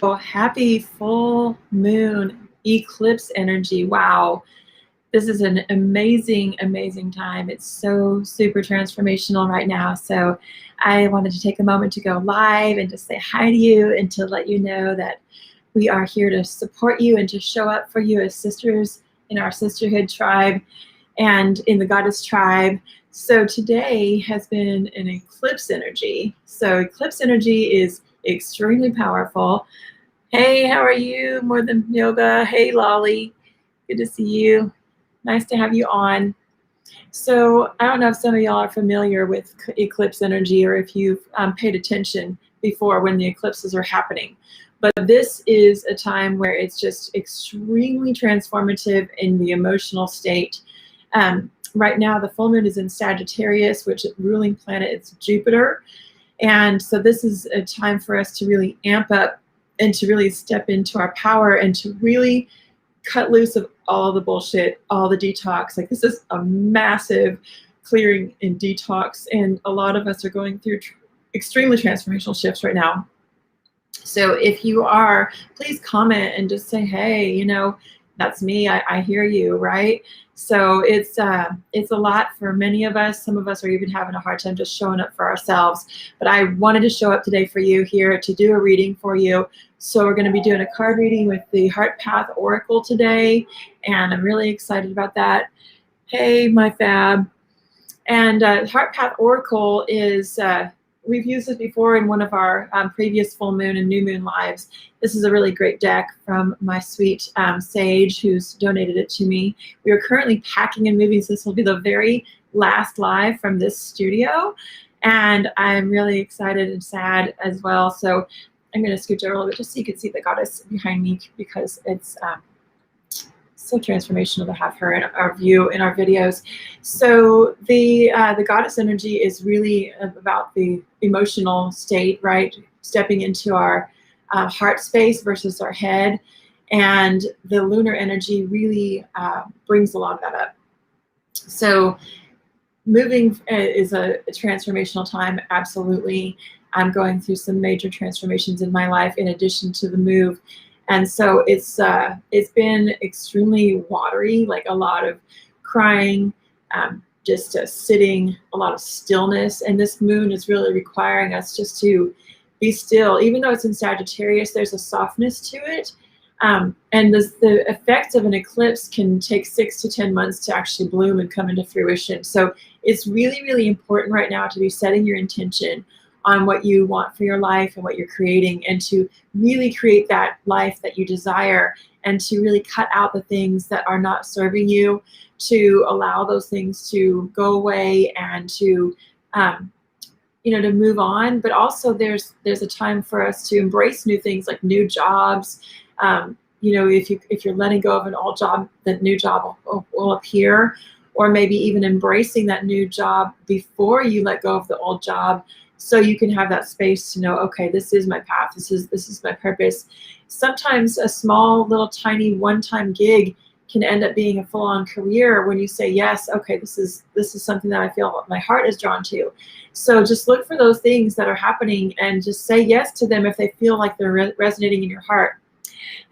Well, happy full moon eclipse energy. Wow. This is an amazing, amazing time. It's so super transformational right now. So I wanted to take a moment to go live and to say hi to you and to let you know that we are here to support you and to show up for you as sisters in our sisterhood tribe and in the goddess tribe. So today has been an eclipse energy. So eclipse energy is extremely powerful. Hey, how are you? More Than Yoga. Hey, Lolly. Good to see you. Nice to have you on. So I don't know if some of y'all are familiar with eclipse energy or if you've paid attention before when the eclipses are happening. But this is a time where it's just extremely transformative in the emotional state. Right now, the full moon is in Sagittarius, which ruling planet is Jupiter. And so this is a time for us to really amp up and to really step into our power and to really cut loose of all the bullshit, all the detox. Like, this is a massive clearing and detox, and a lot of us are going through extremely transformational shifts right now. So if you are, please comment and just say, hey, you know, that's me, I hear you, right? So it's a lot for many of us. Some of us are even having a hard time just showing up for ourselves. But I wanted to show up today for you here to do a reading for you. So we're going to be doing a card reading with the Heart Path Oracle today, and I'm really excited about that. Hey, my fab. And Heart Path Oracle is, we've used it before in one of our previous full moon and new moon lives. This is a really great deck from my sweet sage who's donated it to me. We are currently packing and moving, so this will be the very last live from this studio. And I'm really excited and sad as well. So I'm going to scooch over a little bit just so you can see the goddess behind me, because it's so transformational to have her in our view in our videos. So the goddess energy is really about the emotional state, right? Stepping into our heart space versus our head. And the lunar energy really brings a lot of that up. So moving is a transformational time, absolutely. I'm going through some major transformations in my life in addition to the move. And so it's been extremely watery, like a lot of crying, just sitting, a lot of stillness. And this moon is really requiring us just to be still. Even though it's in Sagittarius, there's a softness to it. And the effects of an eclipse can take 6 to 10 months to actually bloom and come into fruition. So it's really, really important right now to be setting your intention on what you want for your life and what you're creating, and to really create that life that you desire, and to really cut out the things that are not serving you, to allow those things to go away and to to move on. But also there's a time for us to embrace new things, like new jobs. If you're letting go of an old job, the new job will appear, or maybe even embracing that new job before you let go of the old job, so you can have that space to know, okay, this is my path, this is my purpose. Sometimes a small little tiny one-time gig can end up being a full-on career when you say yes, okay, this is something that I feel my heart is drawn to. So just look for those things that are happening and just say yes to them if they feel like they're resonating in your heart.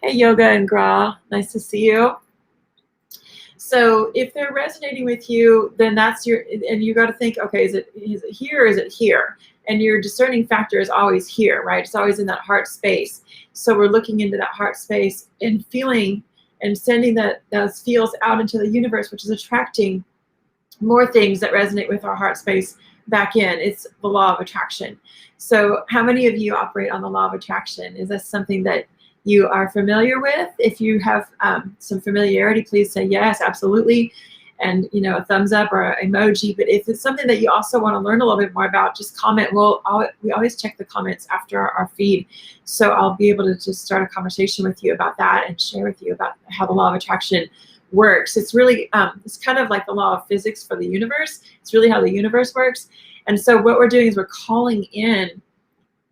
Hey, Yoga and Gra, nice to see you. So if they're resonating with you, then that's and you got to think, okay, is it here or is it here? And your discerning factor is always here, right? It's always in that heart space. So we're looking into that heart space and feeling and sending those feels out into the universe, which is attracting more things that resonate with our heart space back in. It's the law of attraction. So how many of you operate on the law of attraction? Is that something that you are familiar with? If you have some familiarity, please say yes, absolutely. And a thumbs up or an emoji. But if it's something that you also want to learn a little bit more about, just comment. We always check the comments after our feed. So I'll be able to just start a conversation with you about that and share with you about how the law of attraction works. It's really, it's kind of like the law of physics for the universe. It's really how the universe works. And so what we're doing is we're calling in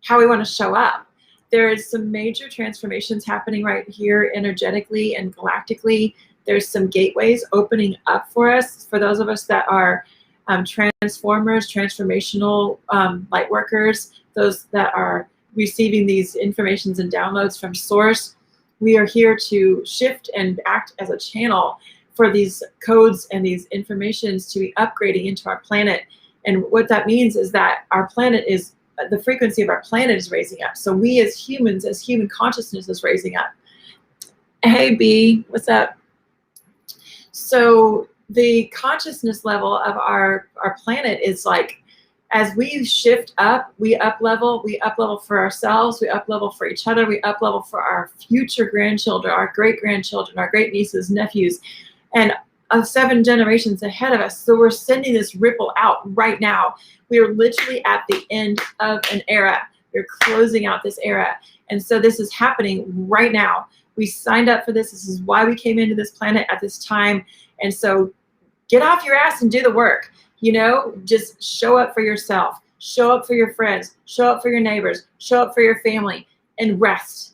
how we want to show up. There's some major transformations happening right here energetically and galactically. There's some gateways opening up for us, for those of us that are transformers, transformational light workers, those that are receiving these informations and downloads from source. We are here to shift and act as a channel for these codes and these informations to be upgrading into our planet. And what that means is that our planet is, the frequency of our planet is raising up. So we as humans, as human consciousness is raising up. Hey B, what's up? So the consciousness level of our planet is like, as we shift up, we up level for ourselves, we up level for each other, we up level for our future grandchildren, our great grandchildren, our great nieces, nephews, and 7 generations ahead of us. So we're sending this ripple out right now. We are literally at the end of an era. We're closing out this era. And so this is happening right now. We signed up for this. This is why we came into this planet at this time. And so get off your ass and do the work. You know, just show up for yourself, show up for your friends, show up for your neighbors, show up for your family, and rest.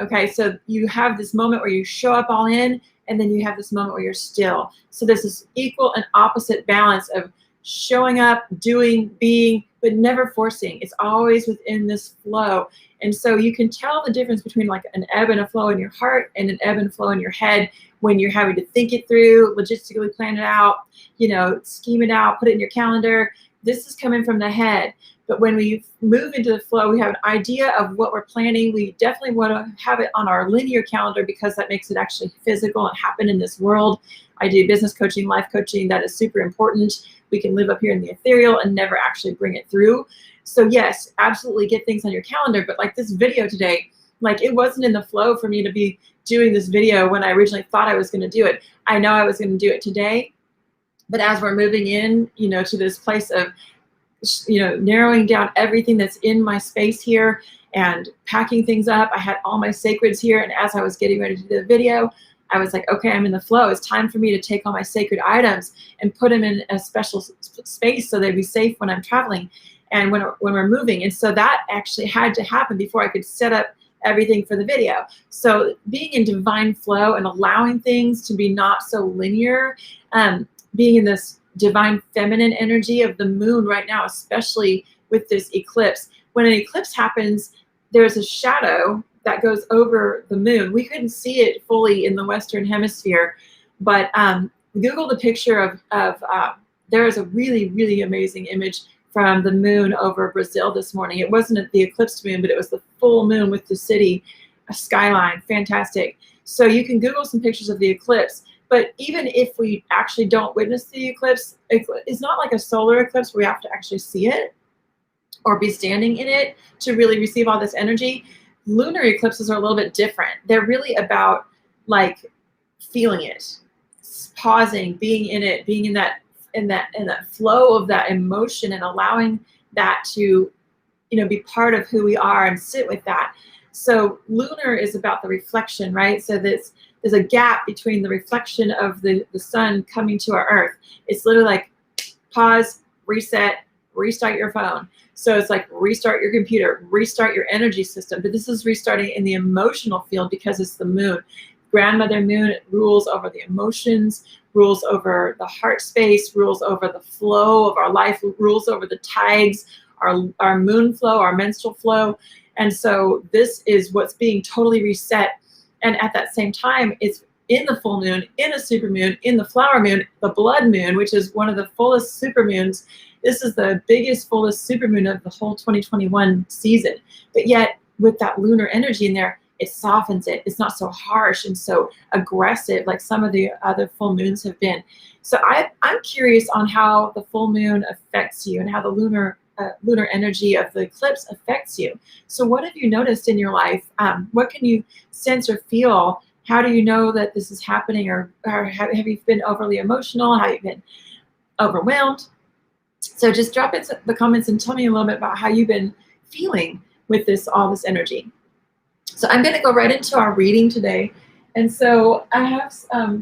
Okay, so you have this moment where you show up all in, and then you have this moment where you're still. So there's this equal and opposite balance of showing up, doing, being, but never forcing. It's always within this flow. And so you can tell the difference between like an ebb and a flow in your heart and an ebb and flow in your head when you're having to think it through, logistically plan it out, you know, scheme it out, put it in your calendar. This is coming from the head. But when we move into the flow, we have an idea of what we're planning. We definitely want to have it on our linear calendar because that makes it actually physical and happen in this world. I do business coaching, life coaching. That is super important. We can live up here in the ethereal and never actually bring it through. So yes, absolutely get things on your calendar. But like this video today, like it wasn't in the flow for me to be doing this video when I originally thought I was going to do it. I know I was going to do it today, but as we're moving in, you know, to this place of, you know, narrowing down everything that's in my space here and packing things up, I had all my sacreds here. And as I was getting ready to do the video, I was like, okay, I'm in the flow. It's time for me to take all my sacred items and put them in a special space so they'd be safe when I'm traveling and when we're moving. And so that actually had to happen before I could set up everything for the video. So being in divine flow and allowing things to be not so linear, being in this divine feminine energy of the moon right now, especially with this eclipse. When an eclipse happens, there's a shadow that goes over the moon. We couldn't see it fully in the Western Hemisphere, but Google the picture of there is a really, really amazing image from the moon over Brazil this morning. It wasn't the eclipsed moon, but it was the full moon with the city, a skyline, fantastic. So you can Google some pictures of the eclipse. But even if we actually don't witness the eclipse, it's not like a solar eclipse where we have to actually see it or be standing in it to really receive all this energy. Lunar eclipses are a little bit different. They're really about like feeling it, pausing, being in it, being in that flow of that emotion and allowing that to, you know, be part of who we are and sit with that. So lunar is about the reflection, right? So there's a gap between the reflection of the sun coming to our earth. It's literally like pause, reset, restart your phone. So it's like restart your computer, restart your energy system. But this is restarting in the emotional field because it's the moon. Grandmother moon rules over the emotions, rules over the heart space, rules over the flow of our life, rules over the tides, our moon flow, our menstrual flow. And so this is what's being totally reset. And at that same time, it's in the full moon, in a super moon, in the flower moon, the blood moon, which is one of the fullest super moons. This is the biggest, fullest super moon of the whole 2021 season. But yet, with that lunar energy in there, it softens it. It's not so harsh and so aggressive like some of the other full moons have been. So I'm curious on how the full moon affects you and how the lunar energy of the eclipse affects you. So what have you noticed in your life? What can you sense or feel? How do you know that this is happening? Or have you been overly emotional? Have you been overwhelmed? So just drop in the comments and tell me a little bit about how you've been feeling with all this energy. So I'm going to go right into our reading today. And so I have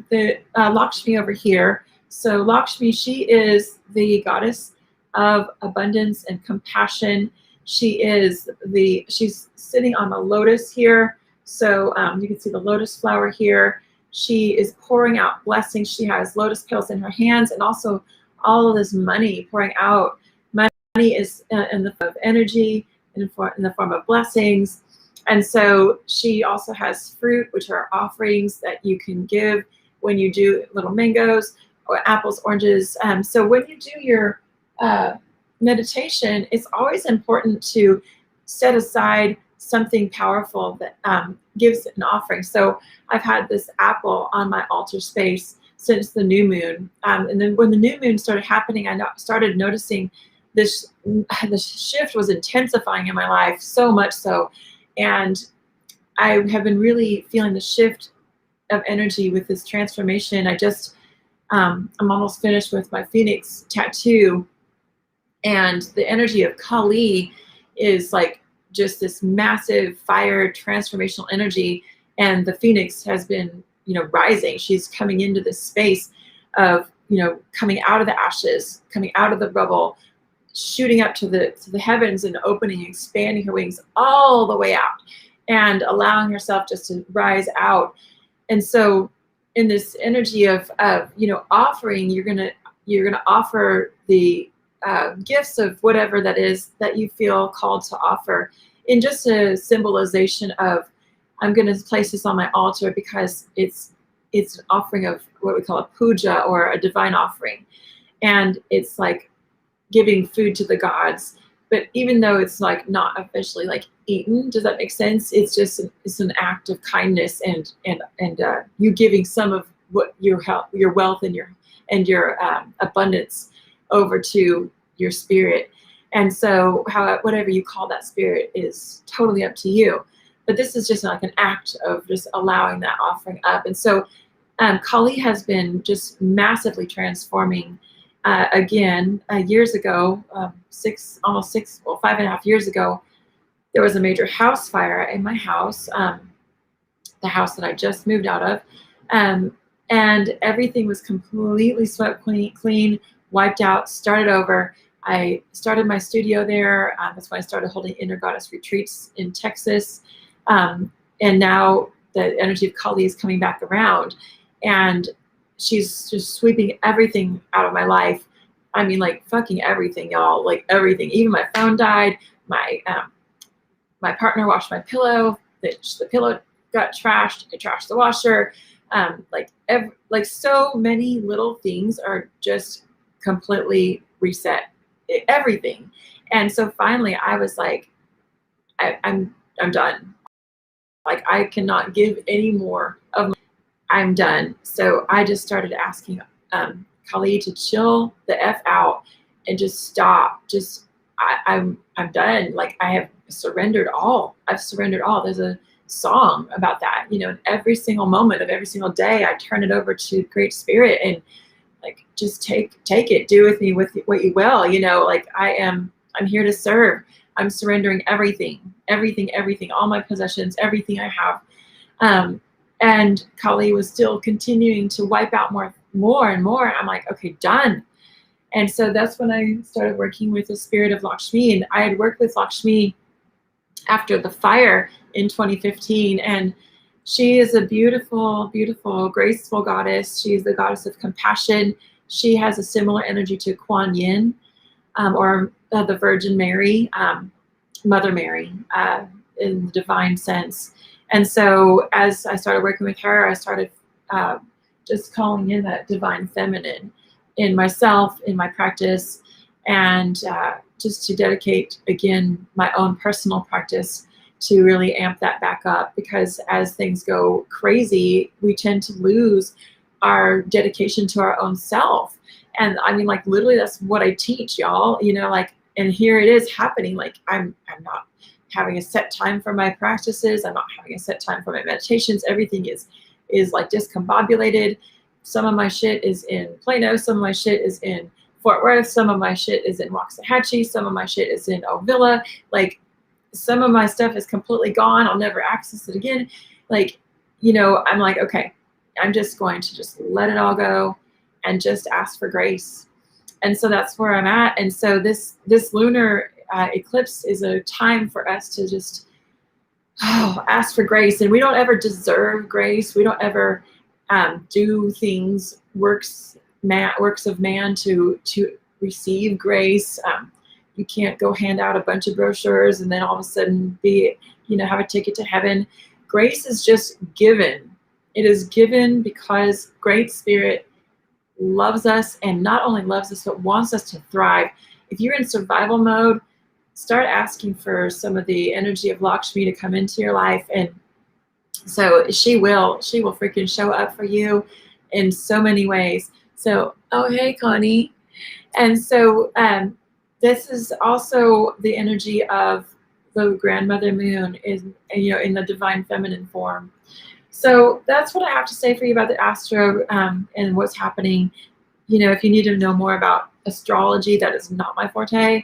the Lakshmi over here. So Lakshmi, she is the goddess of abundance and compassion. She's sitting on the lotus here. So you can see the lotus flower here. She is pouring out blessings. She has lotus petals in her hands and also all of this money pouring out. Money is in the flow of energy. in the form of blessings. And so she also has fruit, which are offerings that you can give when you do little mangoes or apples, oranges. So when you do your meditation, it's always important to set aside something powerful that gives an offering. So I've had this apple on my altar space since the new moon. And then when the new moon started happening, I started noticing this shift was intensifying in my life, so much so. And I have been really feeling the shift of energy with this transformation. I'm almost finished with my Phoenix tattoo, and the energy of Kali is like just this massive fire transformational energy. And the Phoenix has been, rising. She's coming into this space of, coming out of the ashes, coming out of the rubble, shooting up to the heavens and opening, expanding her wings all the way out and allowing herself just to rise out. And so in this energy of offering, you're gonna offer the gifts of whatever that is that you feel called to offer, in just a symbolization of, I'm going to place this on my altar because it's an offering of what we call a puja, or a divine offering. And it's like giving food to the gods. But even though it's like not officially like eaten, does that make sense? It's just an act of kindness and you giving some of what your wealth and your abundance over to your spirit. And so whatever you call that spirit is totally up to you. But this is just like an act of just allowing that offering up. And so Kali has been just massively transforming. Again, years ago, 5.5 years ago, there was a major house fire in my house, the house that I just moved out of. And everything was completely swept clean, wiped out, started over. I started my studio there. That's when I started holding Inner Goddess retreats in Texas. And now the energy of Kali is coming back around. And she's just sweeping everything out of my life. I mean, like fucking everything, y'all. Like everything. Even my phone died. My partner washed my pillow. The pillow got trashed. It trashed the washer. Like so many little things are just completely reset. Everything. And so finally I was like, I'm done. Like I cannot give any more of I'm done. So I just started asking Kali to chill the F out and just stop. I'm done. Like I have surrendered all. I've surrendered all. There's a song about that, in every single moment of every single day, I turn it over to Great Spirit and like, just take it, do with me with what you will, like I'm here to serve. I'm surrendering everything, all my possessions, everything I have. And Kali was still continuing to wipe out more and more. I'm like, okay, done. And so that's when I started working with the spirit of Lakshmi. And I had worked with Lakshmi after the fire in 2015. And she is a beautiful, beautiful, graceful goddess. She's the goddess of compassion. She has a similar energy to Kuan Yin, or the Virgin Mary, Mother Mary, in the divine sense. And so as I started working with her, I started just calling in that divine feminine in myself, in my practice, and just to dedicate, again, my own personal practice to really amp that back up, because as things go crazy, we tend to lose our dedication to our own self. And I mean, like, literally that's what I teach, y'all, and here it is happening. Like I'm not having a set time for my practices. I'm not having a set time for my meditations. Everything is like discombobulated. Some of my shit is in Plano. Some of my shit is in Fort Worth. Some of my shit is in Waxahachie. Some of my shit is in Ovilla. Like, some of my stuff is completely gone. I'll never access it again. Like, I'm like, okay, I'm just going to just let it all go and just ask for grace. And so that's where I'm at. And so this lunar eclipse is a time for us to just ask for grace. And we don't ever deserve grace. We don't ever do things, works of man to receive grace. You can't go hand out a bunch of brochures and then all of a sudden be, have a ticket to heaven. Grace is just given. It is given because Great Spirit loves us, and not only loves us, but wants us to thrive. If you're in survival mode, start asking for some of the energy of Lakshmi to come into your life, and so she will freaking show up for you in so many ways. So, oh, hey, Connie. And so this is also the energy of the grandmother moon in the divine feminine form. So that's what I have to say for you about the astro and what's happening. If you need to know more about astrology, that is not my forte.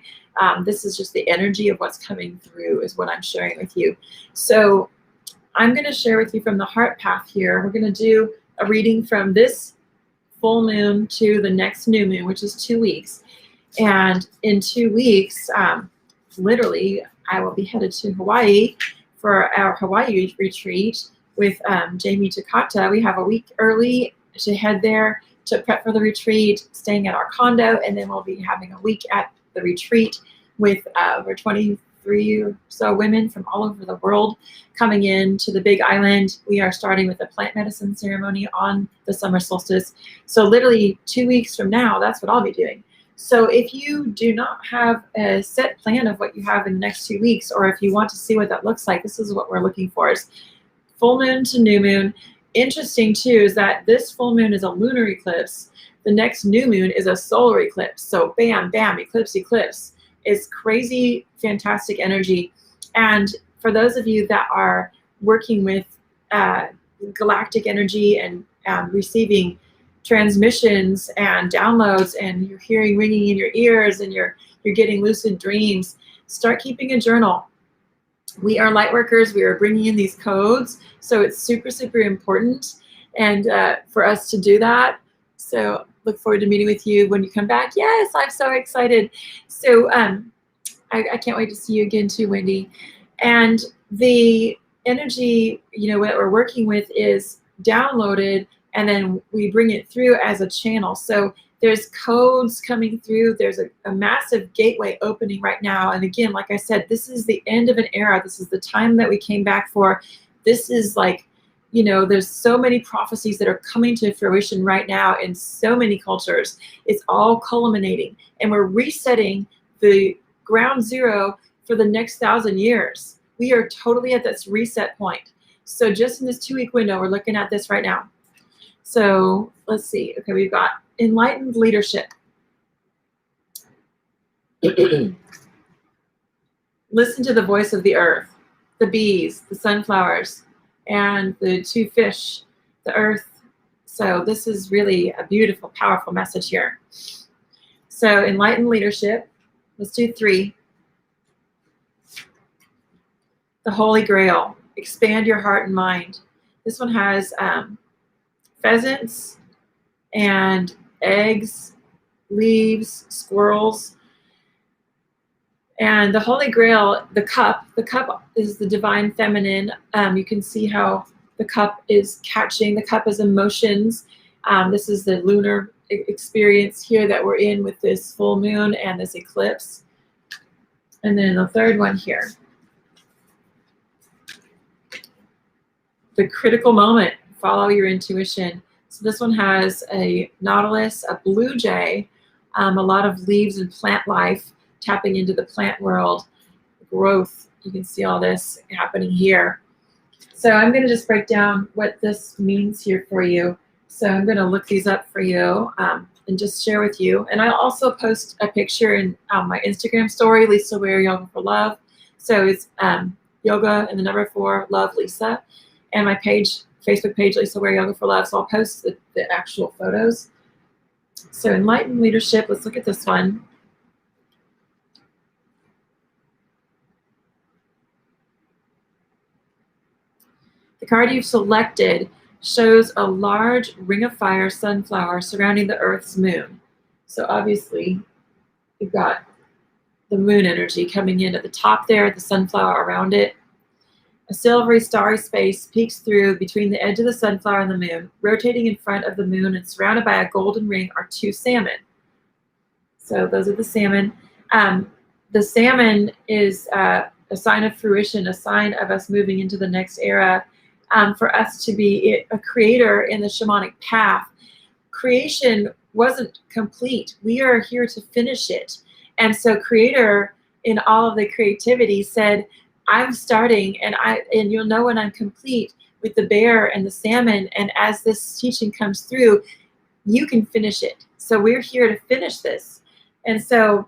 This is just the energy of what's coming through is what I'm sharing with you. So I'm going to share with you from the heart path here. We're going to do a reading from this full moon to the next new moon, which is 2 weeks. And in 2 weeks, literally, I will be headed to Hawaii for our Hawaii retreat with Jamie Takata. We have a week early to head there to prep for the retreat, staying at our condo, and then we'll be having a week at the retreat with over 23 or so women from all over the world coming in to the Big Island. We are starting with a plant medicine ceremony on the summer solstice. So literally 2 weeks from now, that's what I'll be doing. So if you do not have a set plan of what you have in the next 2 weeks, or if you want to see what that looks like, this is what we're looking for, is full moon to new moon. Interesting too is that this full moon is a lunar eclipse. The next new moon is a solar eclipse. So bam, bam, eclipse, eclipse. It's crazy, fantastic energy. And for those of you that are working with galactic energy and receiving transmissions and downloads, and you're hearing ringing in your ears, and you're getting lucid dreams, start keeping a journal. We are light workers. We are bringing in these codes, so it's super, super important, and for us to do that. So look forward to meeting with you when you come back. Yes, I'm so excited. So I can't wait to see you again too, Wendy. And the energy, what we're working with is downloaded, and then we bring it through as a channel. So there's codes coming through. There's a massive gateway opening right now. And again, like I said, this is the end of an era. This is the time that we came back for. This is like, there's so many prophecies that are coming to fruition right now in so many cultures. It's all culminating. And we're resetting the ground zero for the next 1,000 years. We are totally at this reset point. So just in this 2-week window, we're looking at this right now. So let's see. Okay, we've got Enlightened Leadership. Listen to the voice of the earth, the bees, the sunflowers, and the 2 fish, the earth. So this is really a beautiful, powerful message here. So Enlightened Leadership. Let's do 3. The Holy Grail. Expand your heart and mind. This one has pheasants and eggs, leaves, squirrels. And the Holy Grail, the cup is the divine feminine. You can see how the cup is catching. The cup is emotions. This is the lunar experience here that we're in with this full moon and this eclipse. And then the third one here. The critical moment. Follow your intuition. So this one has a nautilus, a blue jay, a lot of leaves and plant life, tapping into the plant world, growth. You can see all this happening here. So I'm going to just break down what this means here for you. So I'm going to look these up for you and just share with you. And I'll also post a picture in my Instagram story, Lisa Ware Yoga for Love. So it's yoga and the number 4, love Lisa. And my page, Facebook page, Lisa Ware Yoga for Love. So I'll post the actual photos. So Enlightened Leadership, let's look at this one. The card you've selected shows a large ring of fire sunflower surrounding the Earth's moon. So obviously, you've got the moon energy coming in at the top there, the sunflower around it. A silvery starry space peeks through between the edge of the sunflower and the moon. Rotating in front of the moon and surrounded by a golden ring are 2 salmon. So those are the salmon. The salmon is a sign of fruition, a sign of us moving into the next era, for us to be a creator in the shamanic path. Creation wasn't complete. We are here to finish it. And so creator, in all of the creativity, said, I'm starting, and you'll know when I'm complete with the bear and the salmon. And as this teaching comes through, you can finish it. So we're here to finish this. And so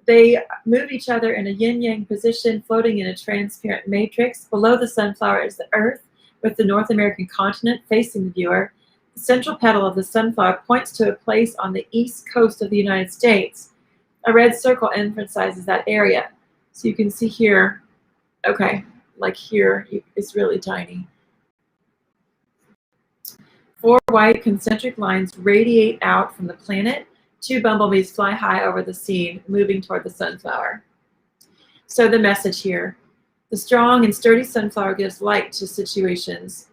they move each other in a yin-yang position, floating in a transparent matrix. Below the sunflower is the earth, with the North American continent facing the viewer. The central petal of the sunflower points to a place on the east coast of the United States. A red circle emphasizes that area. So you can see here, okay, like here, it's really tiny. 4 white concentric lines radiate out from the planet. 2 bumblebees fly high over the scene, moving toward the sunflower. So the message here, the strong and sturdy sunflower gives light to situations.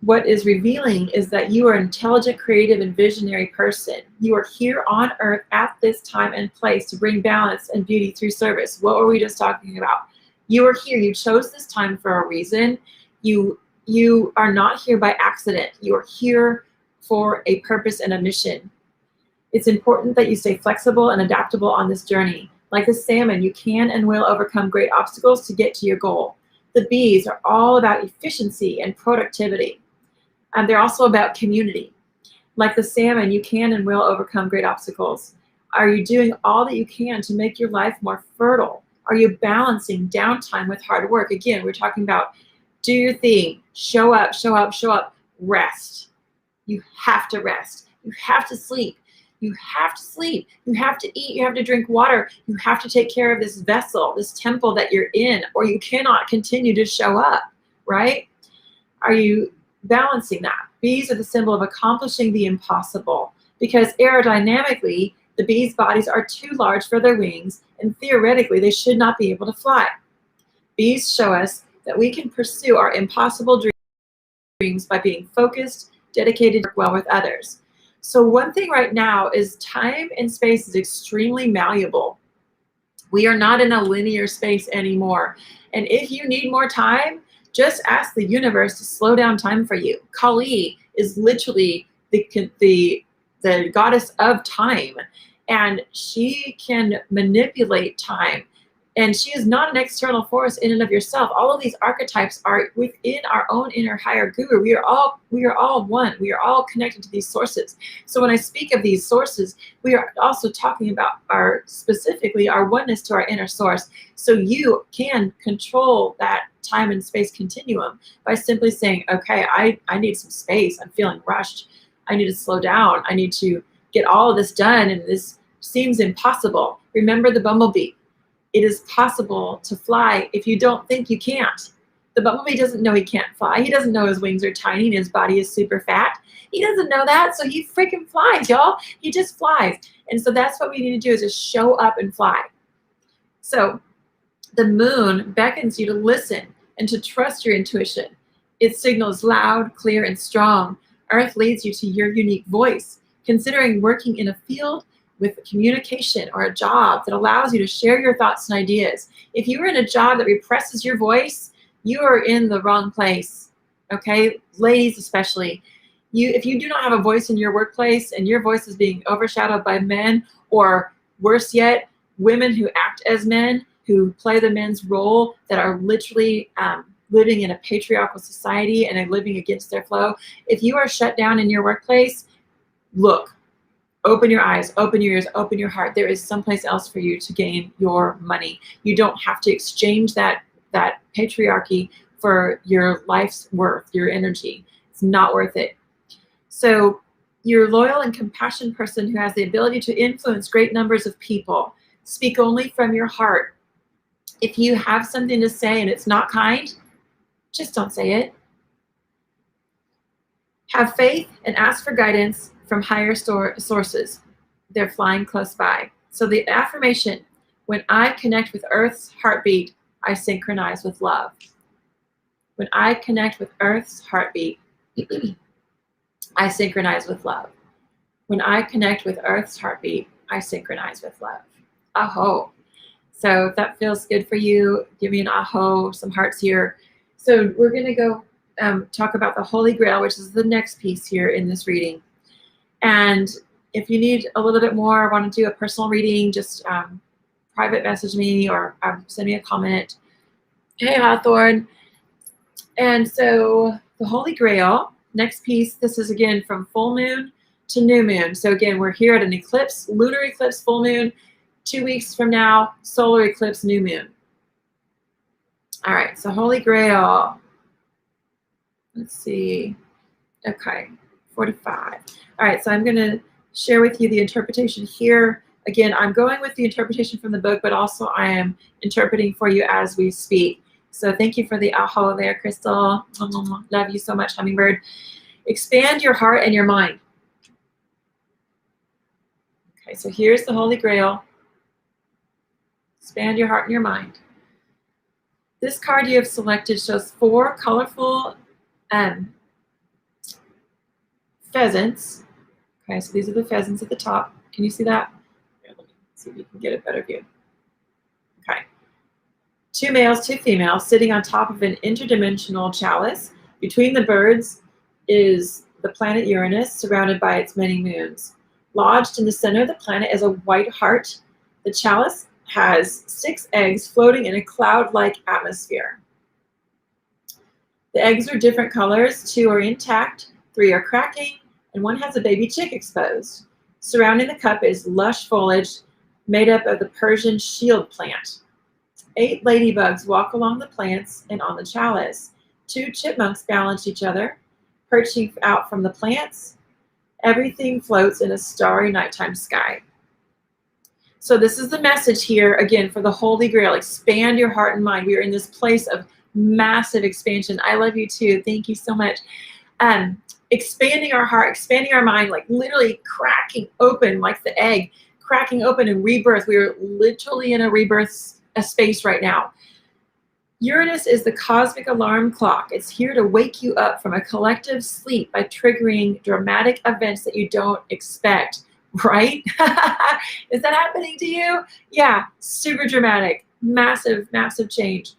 What is revealing is that you are an intelligent, creative, and visionary person. You are here on earth at this time and place to bring balance and beauty through service. What were we just talking about? You are here. You chose this time for a reason. You are not here by accident. You are here for a purpose and a mission. It's important that you stay flexible and adaptable on this journey. Like the salmon, you can and will overcome great obstacles to get to your goal. The bees are all about efficiency and productivity. And they're also about community. Like the salmon, you can and will overcome great obstacles. Are you doing all that you can to make your life more fertile? Are you balancing downtime with hard work? Again, we're talking about do your thing, show up, show up, show up, rest. You have to rest. You have to sleep. You have to sleep. You have to eat. You have to drink water. You have to take care of this vessel, this temple that you're in, or you cannot continue to show up, right? Are you balancing that? Bees are the symbol of accomplishing the impossible, because aerodynamically, the bees' bodies are too large for their wings, and theoretically, they should not be able to fly. Bees show us that we can pursue our impossible dreams by being focused, dedicated, work well with others. So one thing right now is time and space is extremely malleable. We are not in a linear space anymore. And if you need more time, just ask the universe to slow down time for you. Kali is literally the goddess of time, and she can manipulate time. And she is not an external force in and of yourself. All of these archetypes are within our own inner higher guru. We are all one. We are all connected to these sources. So when I speak of these sources, we are also talking about specifically our oneness to our inner source. So you can control that time and space continuum by simply saying, okay, I need some space. I'm feeling rushed. I need to slow down. I need to get all of this done, and this seems impossible. Remember the bumblebee. It is possible to fly if you don't think you can't. The bumblebee doesn't know he can't fly. He doesn't know his wings are tiny and his body is super fat. He doesn't know that, so he freaking flies, y'all. He just flies. And so that's what we need to do, is just show up and fly. So the moon beckons you to listen and to trust your intuition. It signals loud, clear, and strong. Earth leads you to your unique voice. Considering working in a field with communication or a job that allows you to share your thoughts and ideas. If you are in a job that represses your voice, you are in the wrong place, okay? Ladies especially. If you do not have a voice in your workplace and your voice is being overshadowed by men, or worse yet, women who act as men, who play the men's role, that are literally living in a patriarchal society and are living against their flow, if you are shut down in your workplace, look. Open your eyes, open your ears, open your heart. There is someplace else for you to gain your money. You don't have to exchange that patriarchy for your life's worth, your energy. It's not worth it. So you're a loyal and compassionate person who has the ability to influence great numbers of people. Speak only from your heart. If you have something to say and it's not kind, just don't say it. Have faith and ask for guidance from higher sources. They're flying close by. So the affirmation, when I connect with Earth's heartbeat, I synchronize with love. When I connect with Earth's heartbeat, I synchronize with love. When I connect with Earth's heartbeat, I synchronize with love. Aho. So if that feels good for you, give me an aho, some hearts here. So we're going to go talk about the Holy Grail, which is the next piece here in this reading. And if you need a little bit more, want to do a personal reading, just private message me or send me a comment. Hey, Hawthorne. And so the Holy Grail, next piece, this is again from full moon to new moon. So again, we're here at an eclipse, lunar eclipse, full moon. 2 weeks from now, solar eclipse, new moon. All right, so Holy Grail. Let's see. Okay, 45. All right, so I'm going to share with you the interpretation here. Again, I'm going with the interpretation from the book, but also I am interpreting for you as we speak. So thank you for the aho there, Crystal. Love you so much, Hummingbird. Expand your heart and your mind. Okay, so here's the Holy Grail. Expand your heart and your mind. This card you have selected shows 4 colorful pheasants. Okay, so these are the pheasants at the top. Can you see that? Here, let me see if you can get a better view. Okay. 2 males, 2 females sitting on top of an interdimensional chalice. Between the birds is the planet Uranus, surrounded by its many moons. Lodged in the center of the planet is a white heart. The chalice has 6 eggs floating in a cloud-like atmosphere. The eggs are different colors. 2 are intact, 3 are cracking, and 1 has a baby chick exposed. Surrounding the cup is lush foliage made up of the Persian shield plant. 8 ladybugs walk along the plants and on the chalice. 2 chipmunks balance each other, perching out from the plants. Everything floats in a starry nighttime sky. So this is the message here, again, for the Holy Grail. Expand your heart and mind. We are in this place of massive expansion. I love you too. Thank you so much. Expanding our heart, expanding our mind, like literally cracking open like the egg, cracking open in rebirth. We are literally in a rebirth space right now. Uranus is the cosmic alarm clock. It's here to wake you up from a collective sleep by triggering dramatic events that you don't expect. Right? Is that happening to you? Yeah, super dramatic, massive, massive change.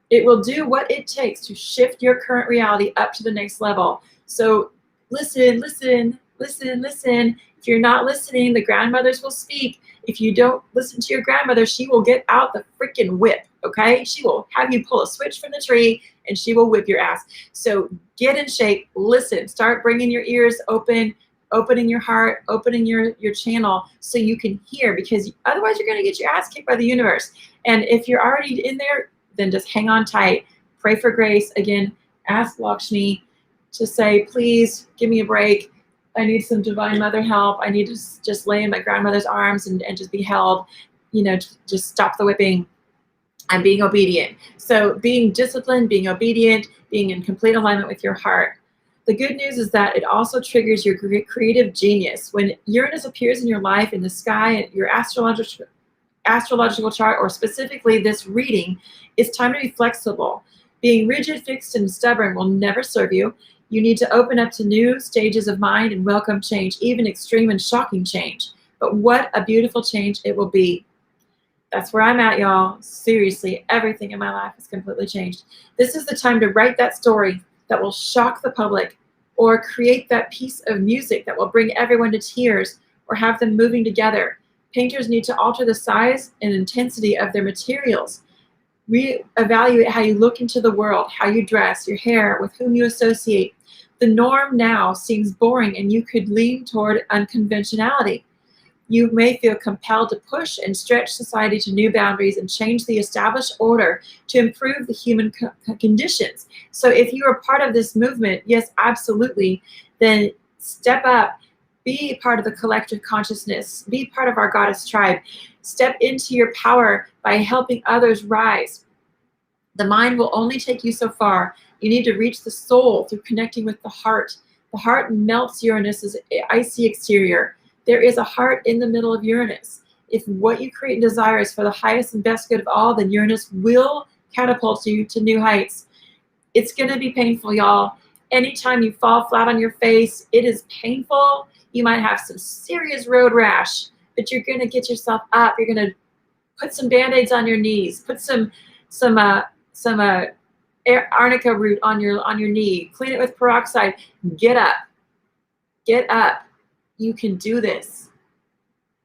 It will do what it takes to shift your current reality up to the next level. So listen, listen, listen, listen. If you're not listening, the grandmothers will speak. If you don't listen to your grandmother, she will get out the freaking whip, okay? She will have you pull a switch from the tree and she will whip your ass. So get in shape, listen, start bringing your ears open, opening your heart, opening your channel so you can hear, because otherwise you're going to get your ass kicked by the universe. And if you're already in there, then just hang on tight. Pray for grace. Again, ask Lakshmi to say, please give me a break. I need some divine mother help. I need to just lay in my grandmother's arms and just be held, you know, just stop the whipping. I'm being obedient. So being disciplined, being obedient, being in complete alignment with your heart. The good news is that it also triggers your creative genius. When Uranus appears in your life, in the sky, your astrological chart, or specifically this reading, it's time to be flexible. Being rigid, fixed, and stubborn will never serve you. You need to open up to new stages of mind and welcome change, even extreme and shocking change. But what a beautiful change it will be. That's where I'm at, y'all. Seriously, everything in my life has completely changed. This is the time to write that story that will shock the public, or create that piece of music that will bring everyone to tears, or have them moving together. Painters need to alter the size and intensity of their materials. Reevaluate how you look into the world, how you dress, your hair, with whom you associate. The norm now seems boring and you could lean toward unconventionality. You may feel compelled to push and stretch society to new boundaries and change the established order to improve the human conditions. So if you are part of this movement, yes, absolutely, then step up, be part of the collective consciousness, be part of our goddess tribe. Step into your power by helping others rise. The mind will only take you so far. You need to reach the soul through connecting with the heart. The heart melts Uranus's icy exterior. There is a heart in the middle of Uranus. If what you create and desire is for the highest and best good of all, then Uranus will catapult you to new heights. It's going to be painful, y'all. Anytime you fall flat on your face, it is painful. You might have some serious road rash, but you're going to get yourself up. You're going to Put some Band-Aids on your knees. Put some arnica root on your knee. Clean it with peroxide. Get up. Get up. You can do this.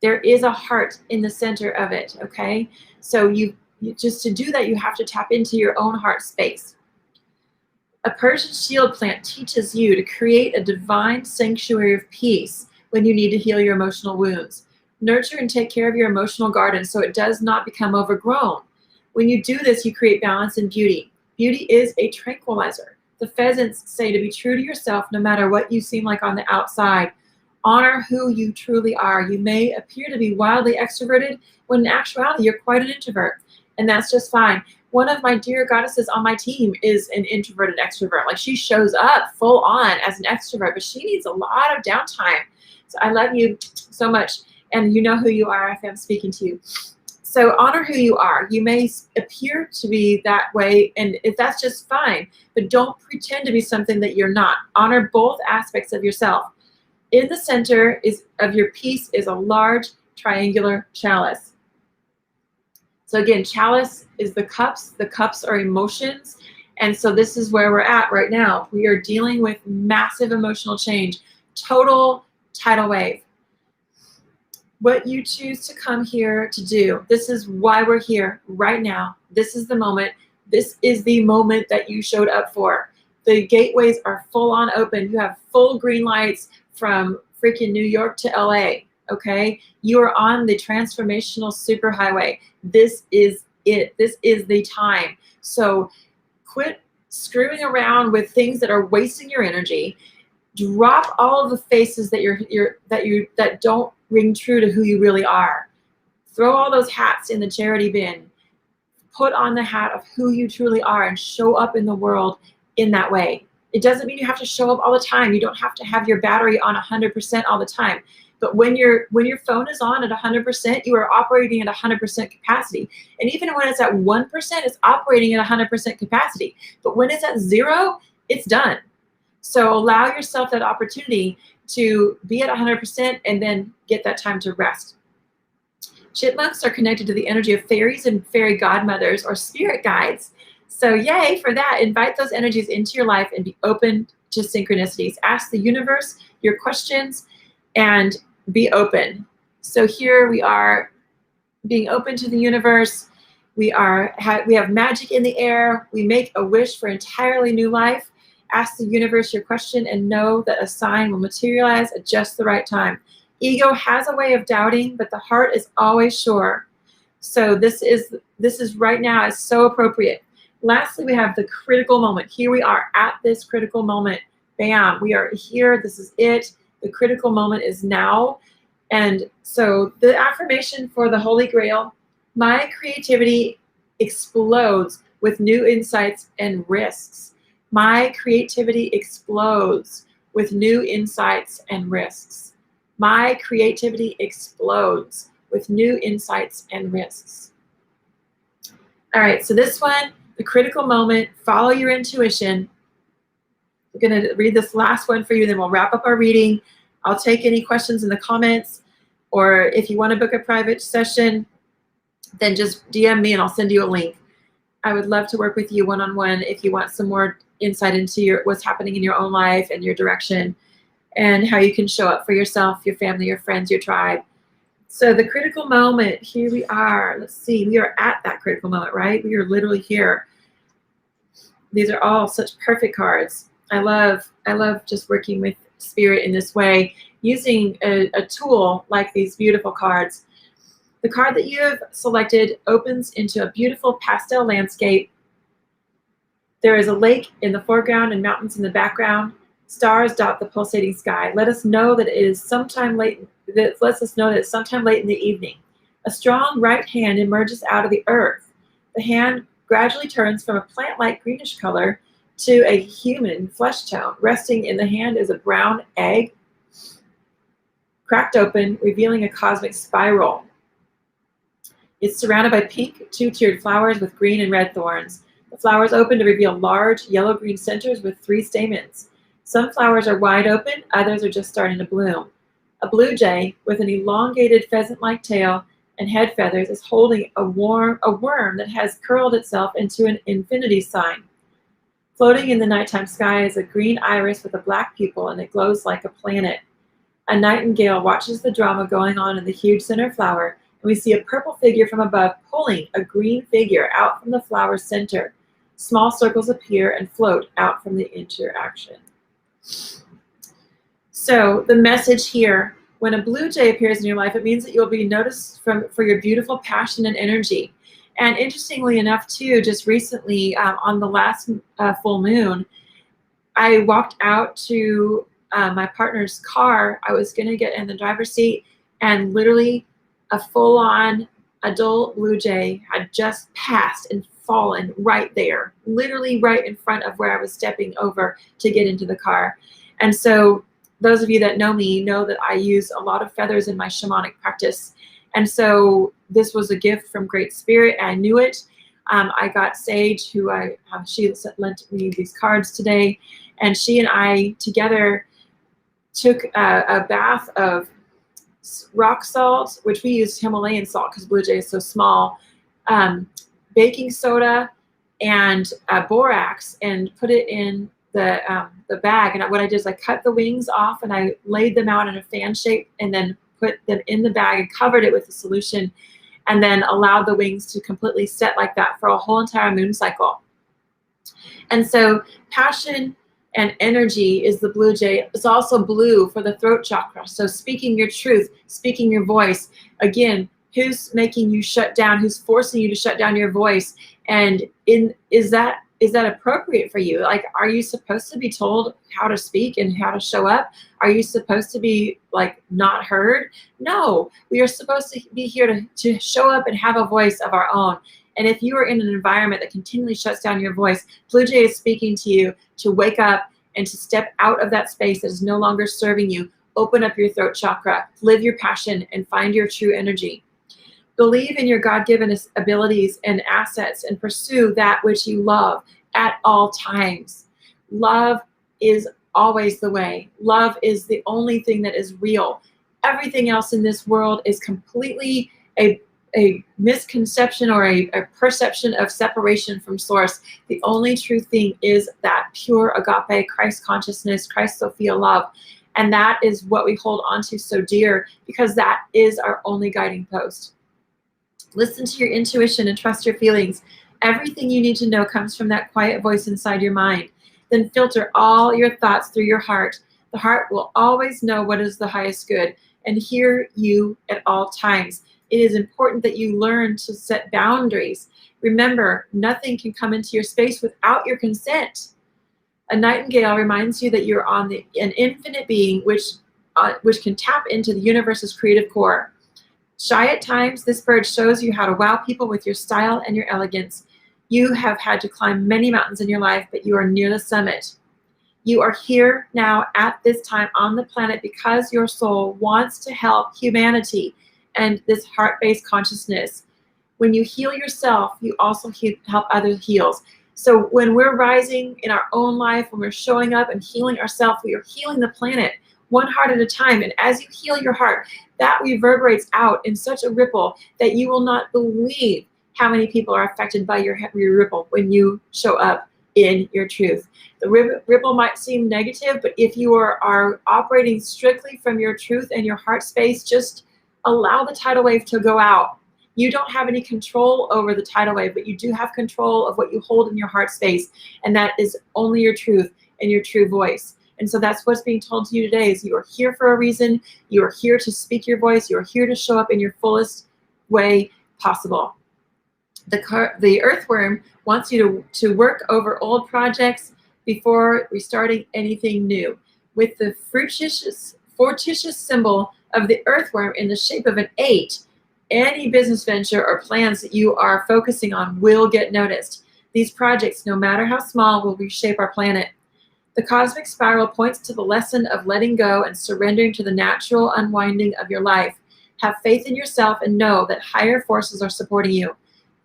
There is a heart in the center of it, okay? So you just to do that, you have to tap into your own heart space. A Persian shield plant teaches you to create a divine sanctuary of peace when you need to heal your emotional wounds. Nurture and take care of your emotional garden so it does not become overgrown. When you do this, you create balance and beauty. Beauty is a tranquilizer. The pheasants say to be true to yourself no matter what you seem like on the outside. Honor who you truly are. You may appear to be wildly extroverted when in actuality you're quite an introvert, and that's just fine. One of my dear goddesses on my team is an introverted extrovert. Like, she shows up full on as an extrovert, but she needs a lot of downtime. So I love you so much, and you know who you are if I'm speaking to you. So honor who you are. You may appear to be that way, and if that's just fine, but don't pretend to be something that you're not. Honor both aspects of yourself. In the center of your piece is a large triangular chalice. So again, chalice is the cups. The cups are emotions. And so this is where we're at right now. We are dealing with massive emotional change, total tidal wave. What you choose to come here to do, this is why we're here right now. This is the moment. This is the moment that you showed up for. The gateways are full on open. You have full green lights from freaking New York to LA, okay? You are on the transformational superhighway. This is it. This is the time. So quit screwing around with things that are wasting your energy. Drop all of the faces that don't ring true to who you really are. Throw all those hats in the charity bin. Put on the hat of who you truly are and show up in the world in that way. It doesn't mean you have to show up all the time. You don't have to have your battery on 100% all the time. But when your phone is on at 100%, you are operating at 100% capacity. And even when it's at 1%, it's operating at 100% capacity. But when it's at 0, it's done. So allow yourself that opportunity to be at 100% and then get that time to rest. Chipmunks are connected to the energy of fairies and fairy godmothers or spirit guides. So yay for that. Invite those energies into your life and be open to synchronicities. Ask the universe your questions and be open. So here we are being open to the universe. We have magic in the air. We make a wish for entirely new life. Ask the universe your question and know that a sign will materialize at just the right time. Ego has a way of doubting, but the heart is always sure. So this is right now is so appropriate. Lastly, we have the critical moment. Here we are at this critical moment. Bam, we are here. This is it. The critical moment is now. And so the affirmation for the Holy Grail, my creativity explodes with new insights and risks. My creativity explodes with new insights and risks. My creativity explodes with new insights and risks. All right, so this one, the critical moment, follow your intuition. We're going to read this last one for you, then we'll wrap up our reading. I'll take any questions in the comments, or if you want to book a private session, then just DM me and I'll send you a link. I would love to work with you one-on-one if you want some more insight into what's happening in your own life and your direction and how you can show up for yourself, your family, your friends, your tribe. So the critical moment, here we are. Let's see, we are at that critical moment, right? We are literally here. These are all such perfect cards. I love just working with spirit in this way, using a tool like these beautiful cards. The card that you have selected opens into a beautiful pastel landscape. There is a lake in the foreground and mountains in the background. Stars dot the pulsating sky. Let us know that it is sometime late. That lets us know that it's sometime late in the evening. A strong right hand emerges out of the earth. The hand gradually turns from a plant-like greenish color to a human flesh tone. Resting in the hand is a brown egg, cracked open, revealing a cosmic spiral. It's surrounded by pink, two-tiered flowers with green and red thorns. The flowers open to reveal large yellow-green centers with 3 stamens. Some flowers are wide open, others are just starting to bloom. A blue jay with an elongated pheasant-like tail and head feathers is holding a worm that has curled itself into an infinity sign. Floating in the nighttime sky is a green iris with a black pupil, and it glows like a planet. A nightingale watches the drama going on in the huge center flower, and we see a purple figure from above pulling a green figure out from the flower's center. Small circles appear and float out from the interaction. So the message here, when a blue jay appears in your life, it means that you'll be noticed for your beautiful passion and energy. And interestingly enough, too, just recently on the last full moon, I walked out to my partner's car. I was going to get in the driver's seat, and literally a full-on adult blue jay had just passed and fallen right there, literally right in front of where I was stepping over to get into the car. And so those of you that know me know that I use a lot of feathers in my shamanic practice. And so this was a gift from Great Spirit. I knew it. I got Sage, who she lent me these cards today, and she and I together took a bath of rock salt, which we used Himalayan salt because blue jay is so small, baking soda, and borax, and put it in the bag. And what I did is I cut the wings off and I laid them out in a fan shape, and then put them in the bag and covered it with the solution, and then allowed the wings to completely set like that for a whole entire moon cycle. And so passion and energy is the blue jay. It's also blue for the throat chakra. So speaking your truth, speaking your voice. Again, who's making you shut down? Who's forcing you to shut down your voice? And is that appropriate for you? Like, are you supposed to be told how to speak and how to show up? Are you supposed to be like not heard? No, we are supposed to be here to show up and have a voice of our own. And if you are in an environment that continually shuts down your voice, blue jay is speaking to you to wake up and to step out of that space that is no longer serving you. Open up your throat chakra, live your passion, and find your true energy. Believe in your God-given abilities and assets, and pursue that which you love at all times. Love is always the way. Love is the only thing that is real. Everything else in this world is completely a misconception or a perception of separation from source. The only true thing is that pure agape, Christ consciousness, Christ Sophia love. And that is what we hold on to so dear, because that is our only guiding post. Listen to your intuition and trust your feelings. Everything you need to know comes from that quiet voice inside your mind. Then filter all your thoughts through your heart. The heart will always know what is the highest good and hear you at all times. It is important that you learn to set boundaries. Remember, nothing can come into your space without your consent. A nightingale reminds you that you're on an infinite being which can tap into the universe's creative core. Shy at times, this bird shows you how to wow people with your style and your elegance. You have had to climb many mountains in your life, but you are near the summit. You are here now at this time on the planet because your soul wants to help humanity and this heart-based consciousness. When you heal yourself, you also help others heal. So when we're rising in our own life, when we're showing up and healing ourselves, we are healing the planet one heart at a time. And as you heal your heart, that reverberates out in such a ripple that you will not believe how many people are affected by your ripple when you show up in your truth. The ripple might seem negative, but if you are operating strictly from your truth and your heart space, just allow the tidal wave to go out. You don't have any control over the tidal wave, but you do have control of what you hold in your heart space, and that is only your truth and your true voice. And so that's what's being told to you today, is you are here for a reason. You are here to speak your voice. You are here to show up in your fullest way possible. The earthworm wants you to work over old projects before restarting anything new. With the fortuitous symbol of the earthworm in the shape of an 8, any business venture or plans that you are focusing on will get noticed. These projects, no matter how small, will reshape our planet. The cosmic spiral points to the lesson of letting go and surrendering to the natural unwinding of your life. Have faith in yourself and know that higher forces are supporting you.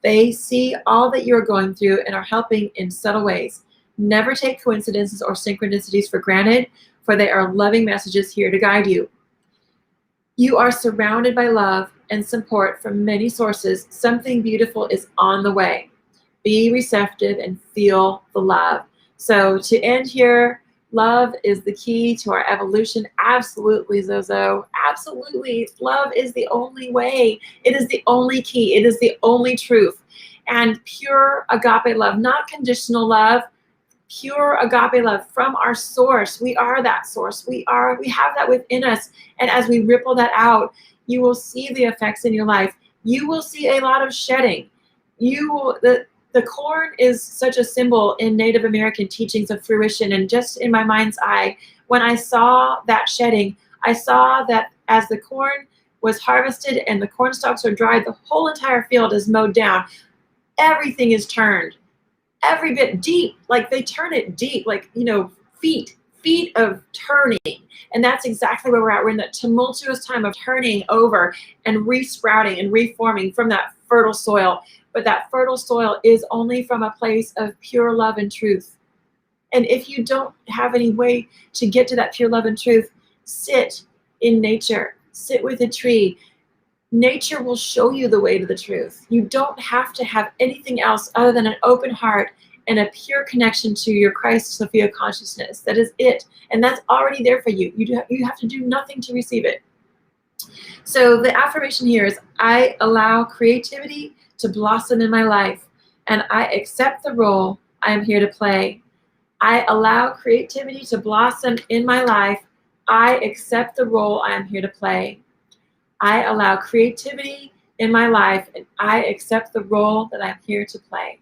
They see all that you are going through and are helping in subtle ways. Never take coincidences or synchronicities for granted, for they are loving messages here to guide you. You are surrounded by love and support from many sources, something beautiful is on the way. Be receptive and feel the love. So to end here, love is the key to our evolution. Absolutely, Zozo. Absolutely. Love is the only way. It is the only key. It is the only truth. And pure agape love, not conditional love, pure agape love from our source. We are that source. We have that within us. And as we ripple that out, you will see the effects in your life. You will see a lot of shedding. The corn is such a symbol in Native American teachings of fruition. And just in my mind's eye, when I saw that shedding, I saw that as the corn was harvested and the corn stalks are dried, the whole entire field is mowed down. Everything is turned, every bit deep, like they turn it deep, like, feet of turning. And that's exactly where we're at. We're in that tumultuous time of turning over and resprouting and reforming from that fertile soil. But that fertile soil is only from a place of pure love and truth. And if you don't have any way to get to that pure love and truth, sit in nature, sit with a tree. Nature will show you the way to the truth. You don't have to have anything else other than an open heart and a pure connection to your Christ Sophia consciousness. That is it. And that's already there for you. You have to do nothing to receive it. So the affirmation here is, I allow creativity to blossom in my life, and I accept the role I am here to play. I allow creativity to blossom in my life. I accept the role I am here to play. I allow creativity in my life, and I accept the role that I'm here to play.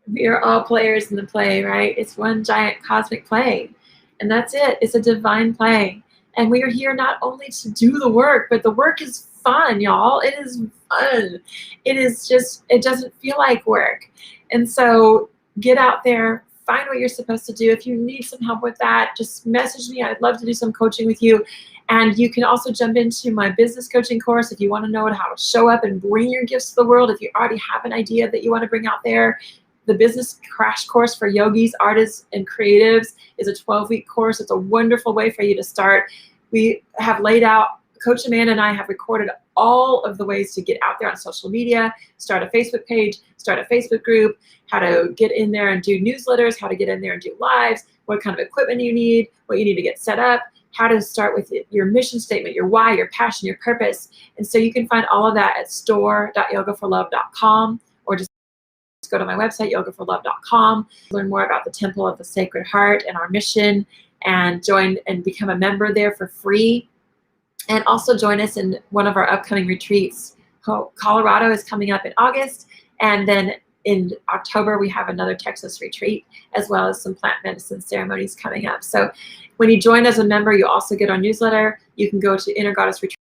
We are all players in the play, right? It's one giant cosmic play, and that's it. It's a divine play. And we are here not only to do the work, but the work is fun, y'all. It is fun. It is just, it doesn't feel like work. And so get out there, find what you're supposed to do. If you need some help with that, just message me. I'd love to do some coaching with you. And you can also jump into my business coaching course if you want to know how to show up and bring your gifts to the world. If you already have an idea that you want to bring out there, the business crash course for yogis, artists, and creatives is a 12-week course. It's a wonderful way for you to start. We have laid out, Coach Amanda and I have recorded all of the ways to get out there on social media, start a Facebook page, start a Facebook group, how to get in there and do newsletters, how to get in there and do lives, what kind of equipment you need, what you need to get set up, how to start with your mission statement, your why, your passion, your purpose. And so you can find all of that at store.yogaforlove.com, or just go to my website, yogaforlove.com, learn more about the Temple of the Sacred Heart and our mission, and join and become a member there for free. And also join us in one of our upcoming retreats. Colorado is coming up in August, and then in October we have another Texas retreat, as well as some plant medicine ceremonies coming up. So when you join as a member, you also get our newsletter. You can go to Inner Goddess Retreat